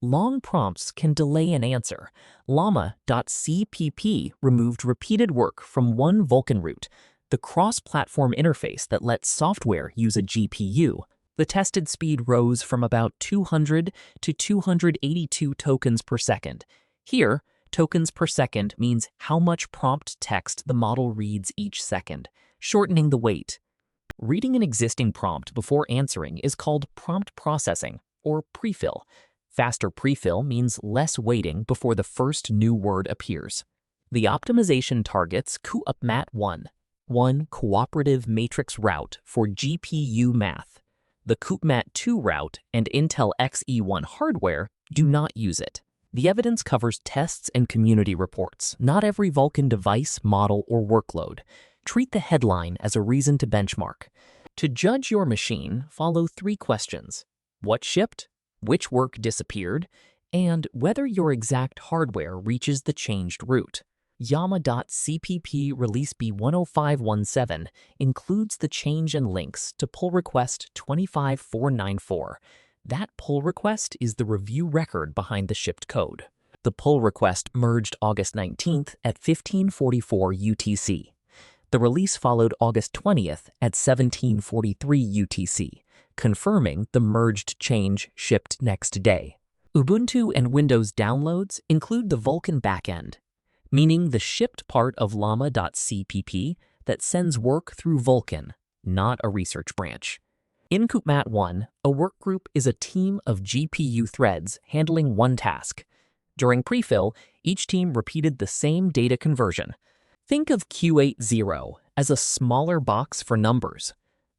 Long prompts can delay an answer. llama.cpp removed repeated work from one Vulkan root, the cross-platform interface that lets software use a GPU. The tested speed rose from about 200 to 282 tokens per second. Here, tokens per second means how much prompt text the model reads each second, shortening the wait. Reading an existing prompt before answering is called prompt processing, or prefill. Faster prefill means less waiting before the first new word appears. The optimization targets Qwen3 MoE, cooperative matrix route for GPU math. The Qwen2 route and Intel Xe1 hardware do not use it. The evidence covers tests and community reports, not every Vulkan device, model, or workload. Treat the headline as a reason to benchmark. To judge your machine, follow 3 questions: what shipped, which work disappeared, and whether your exact hardware reaches the changed route. llama.cpp release B10517 includes the change and links to pull request 25494. That pull request is the review record behind the shipped code. The pull request merged August 19th at 1544 UTC. The release followed August 20th at 1743 UTC, confirming the merged change shipped next day. Ubuntu and Windows downloads include the Vulkan backend, meaning the shipped part of llama.cpp that sends work through Vulkan, not a research branch. In Qwen3, a workgroup is a team of GPU threads handling one task. During prefill, each team repeated the same data conversion. Think of Q80 as a smaller box for numbers.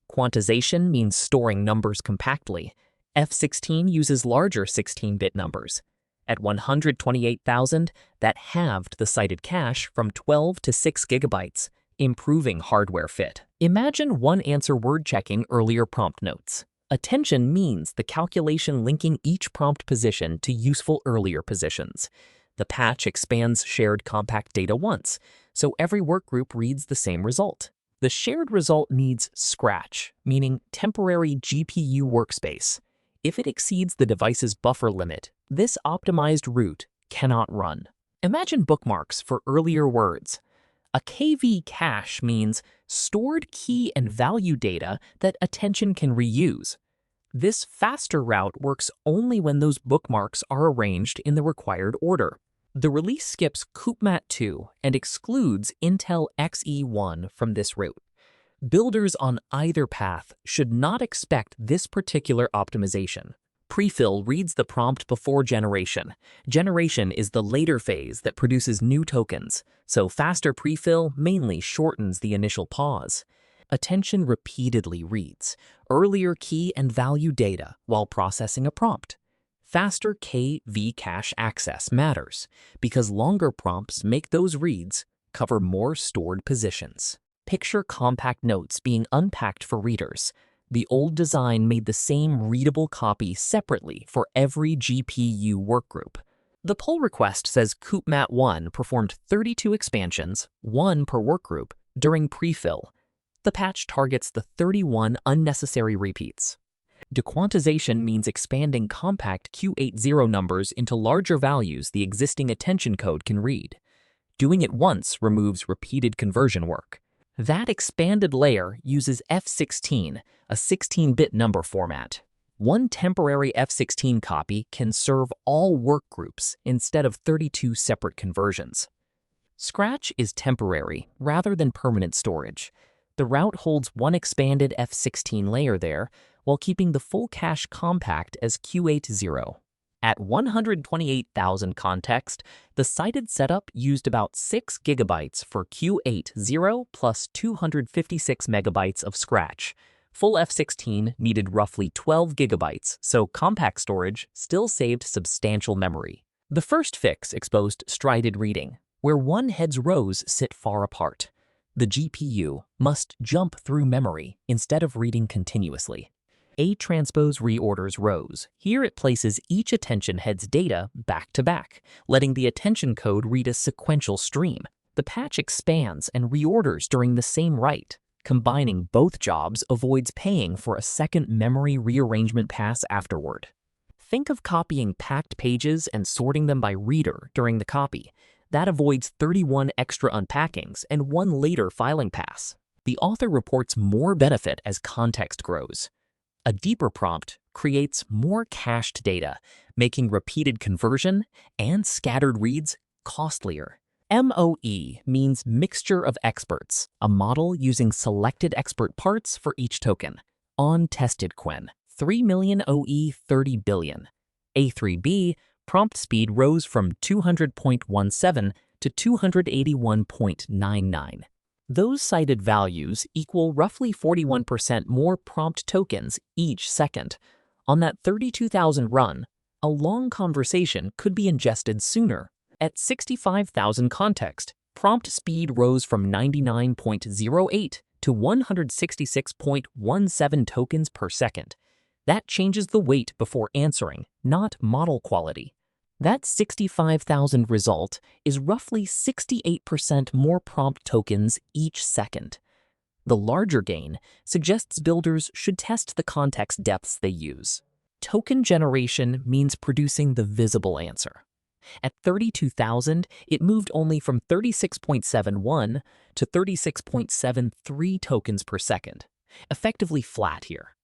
Quantization means storing numbers compactly. F16 uses larger 16-bit numbers. At 128,000, that halved the cited cache from 12 to 6 gigabytes, improving hardware fit. Imagine one-answer word checking earlier prompt notes. Attention means the calculation linking each prompt position to useful earlier positions. The patch expands shared compact data once, so every workgroup reads the same result. The shared result needs scratch, meaning temporary GPU workspace. If it exceeds the device's buffer limit, this optimized route cannot run. Imagine bookmarks for earlier words. A KV cache means stored key and value data that attention can reuse. This faster route works only when those bookmarks are arranged in the required order. The release skips Qwen2 and excludes Intel Xe1 from this route. Builders on either path should not expect this particular optimization. Prefill reads the prompt before generation. Generation is the later phase that produces new tokens, so faster prefill mainly shortens the initial pause. Attention repeatedly reads earlier key and value data while processing a prompt. Faster KV cache access matters because longer prompts make those reads cover more stored positions. Picture compact notes being unpacked for readers. The old design made the same readable copy separately for every GPU workgroup. The pull request says Qwen3 performed 32 expansions, 1 per workgroup, during prefill. The patch targets the 31 unnecessary repeats. Dequantization means expanding compact Q80 numbers into larger values the existing attention code can read. Doing it once removes repeated conversion work. That expanded layer uses F16, a 16-bit number format. One temporary F16 copy can serve all workgroups instead of 32 separate conversions. Scratch is temporary rather than permanent storage. The route holds one expanded F16 layer there, while keeping the full cache compact as Q80. At 128,000 context, the cited setup used about 6 gigabytes for Q80 plus 256 megabytes of scratch. Full F16 needed roughly 12 gigabytes, so compact storage still saved substantial memory. The first fix exposed strided reading, where one head's rows sit far apart. The GPU must jump through memory instead of reading continuously. A transpose reorders rows. Here it places each attention head's data back to back, letting the attention code read a sequential stream. The patch expands and reorders during the same write. Combining both jobs avoids paying for a second memory rearrangement pass afterward. Think of copying packed pages and sorting them by reader during the copy. That avoids 31 extra unpackings and one later filing pass. The author reports more benefit as context grows. A deeper prompt creates more cached data, making repeated conversion and scattered reads costlier. MoE means mixture of experts, a model using selected expert parts for each token. On tested Qwen, 3 million OE 30 billion. A3B prompt speed rose from 200.17 to 281.99. Those cited values equal roughly 41% more prompt tokens each second. On that 32,000 run, a long conversation could be ingested sooner. At 65,000 context, prompt speed rose from 99.08 to 166.17 tokens per second. That changes the wait before answering, not model quality. That 65,000 result is roughly 68% more prompt tokens each second. The larger gain suggests builders should test the context depths they use. Token generation means producing the visible answer. At 32,000, it moved only from 36.71 to 36.73 tokens per second, effectively flat here.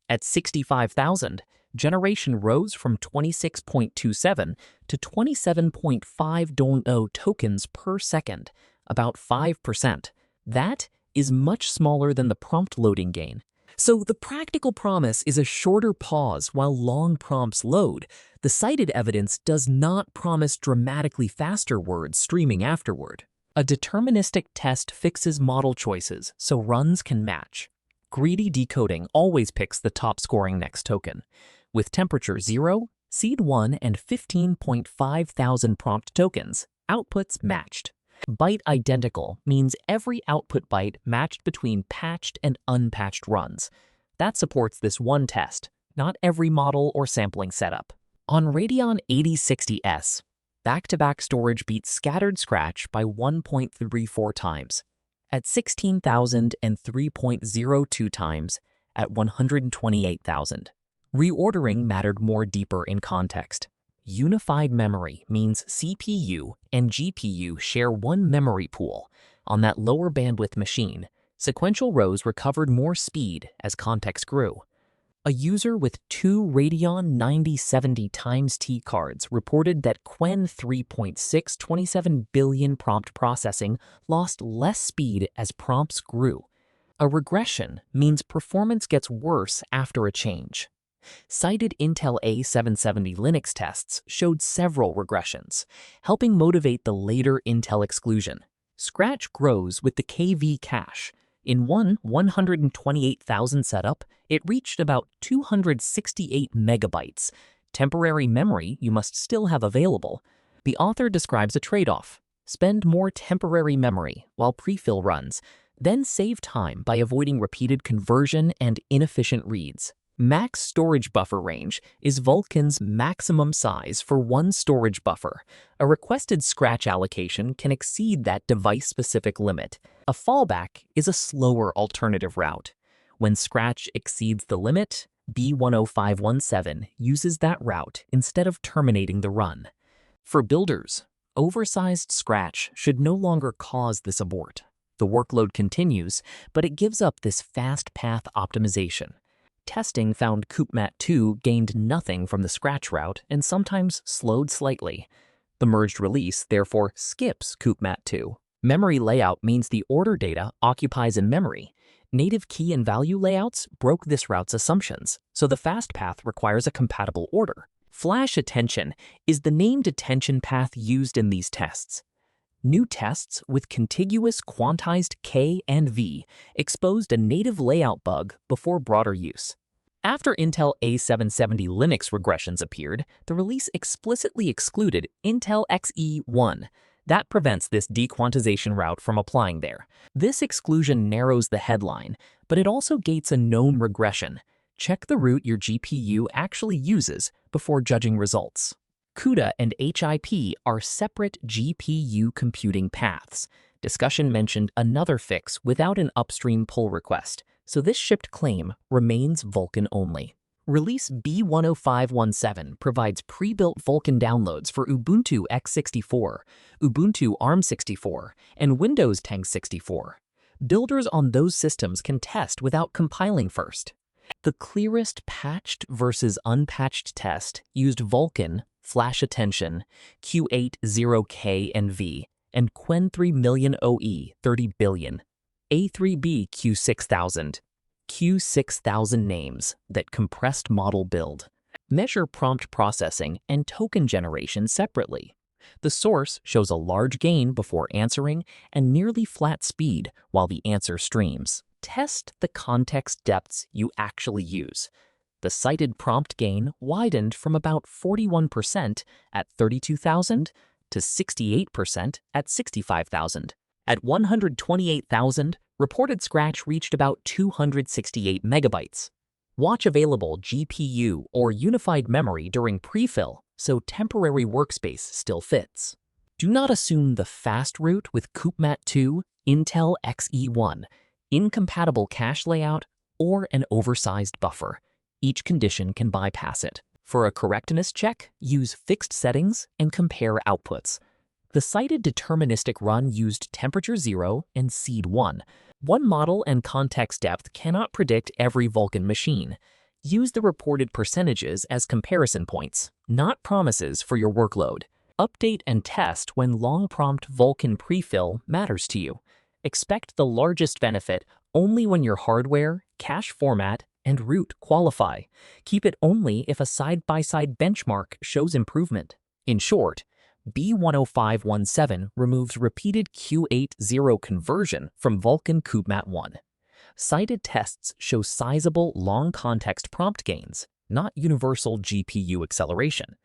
At 65,000, generation rose from 26.27 to 27.5 tokens per second, about 5%. That is much smaller than the prompt loading gain. So the practical promise is a shorter pause while long prompts load. The cited evidence does not promise dramatically faster words streaming afterward. A deterministic test fixes model choices so runs can match. Greedy decoding always picks the top scoring next token. With temperature 0, seed 1, and 15.5 thousand prompt tokens, outputs matched. Byte-identical means every output byte matched between patched and unpatched runs. That supports this one test, not every model or sampling setup. On Radeon 8060S, back-to-back storage beat scattered scratch by 1.34 times. At 16,000 and 3.02 times at 128,000. Reordering mattered more deeper in context. Unified memory means CPU and GPU share one memory pool. On that lower bandwidth machine, sequential rows recovered more speed as context grew. A user with 2 Radeon 9070 T cards reported that Qwen3 MoE 27 billion prompt processing lost less speed as prompts grew. A regression means performance gets worse after a change. Cited Intel A770 Linux tests showed several regressions, helping motivate the later Intel exclusion. Scratch grows with the KV cache. In one 128,000 setup, it reached about 268 megabytes. Temporary memory you must still have available. The author describes a trade-off. Spend more temporary memory while prefill runs, then save time by avoiding repeated conversion and inefficient reads. maxStorageBufferRange is Vulkan's maximum size for one storage buffer. A requested scratch allocation can exceed that device-specific limit. A fallback is a slower alternative route. When scratch exceeds the limit, B10517 uses that route instead of terminating the run. For builders, oversized scratch should no longer cause this abort. The workload continues, but it gives up this fast path optimization. Testing found Qwen3 gained nothing from the scratch route and sometimes slowed slightly. The merged release therefore skips Qwen3. Memory layout means the order data occupies in memory. Native key and value layouts broke this route's assumptions, so the fast path requires a compatible order. Flash attention is the named attention path used in these tests. New tests with contiguous quantized K and V exposed a native layout bug before broader use. After Intel A770 Linux regressions appeared, the release explicitly excluded Intel Xe1. That prevents this dequantization route from applying there. This exclusion narrows the headline, but it also gates a known regression. Check the route your GPU actually uses before judging results. CUDA and HIP are separate GPU computing paths. Discussion mentioned another fix without an upstream pull request, so this shipped claim remains Vulkan only. Release B10517 provides pre-built Vulkan downloads for Ubuntu x64, Ubuntu ARM64, and Windows 1064. Builders on those systems can test without compiling first. The clearest patched versus unpatched test used Vulkan, Flash Attention, Q80KNV, and Qwen3 MoE 30 billion, A3B Q6000. Q6000 names that compressed model build. Measure prompt processing and token generation separately. The source shows a large gain before answering and nearly flat speed while the answer streams. Test the context depths you actually use. The cited prompt gain widened from about 41% at 32,000 to 68% at 65,000. At 128,000, reported scratch reached about 268 megabytes. Watch available GPU or unified memory during prefill so temporary workspace still fits. Do not assume the fast route with Qwen3 Intel Xe1, incompatible cache layout, or an oversized buffer. Each condition can bypass it. For a correctness check, use fixed settings and compare outputs. The cited deterministic run used temperature 0 and seed 1. One model and context depth cannot predict every Vulkan machine. Use the reported percentages as comparison points, not promises for your workload. Update and test when long prompt Vulkan prefill matters to you. Expect the largest benefit only when your hardware, cache format, and route qualify. Keep it only if a side-by-side benchmark shows improvement. In short, B10517 removes repeated Q80 conversion from Vulkan Qwen1. Cited tests show sizable long-context prompt gains, not universal GPU acceleration.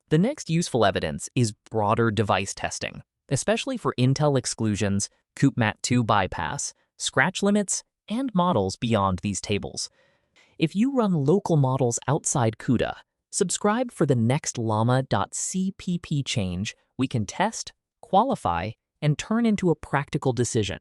The next useful evidence is broader device testing, especially for Intel exclusions, Qwen2 bypass, scratch limits, and models beyond these tables. If you run local models outside CUDA, subscribe for the next llama.cpp change we can test, qualify, and turn into a practical decision.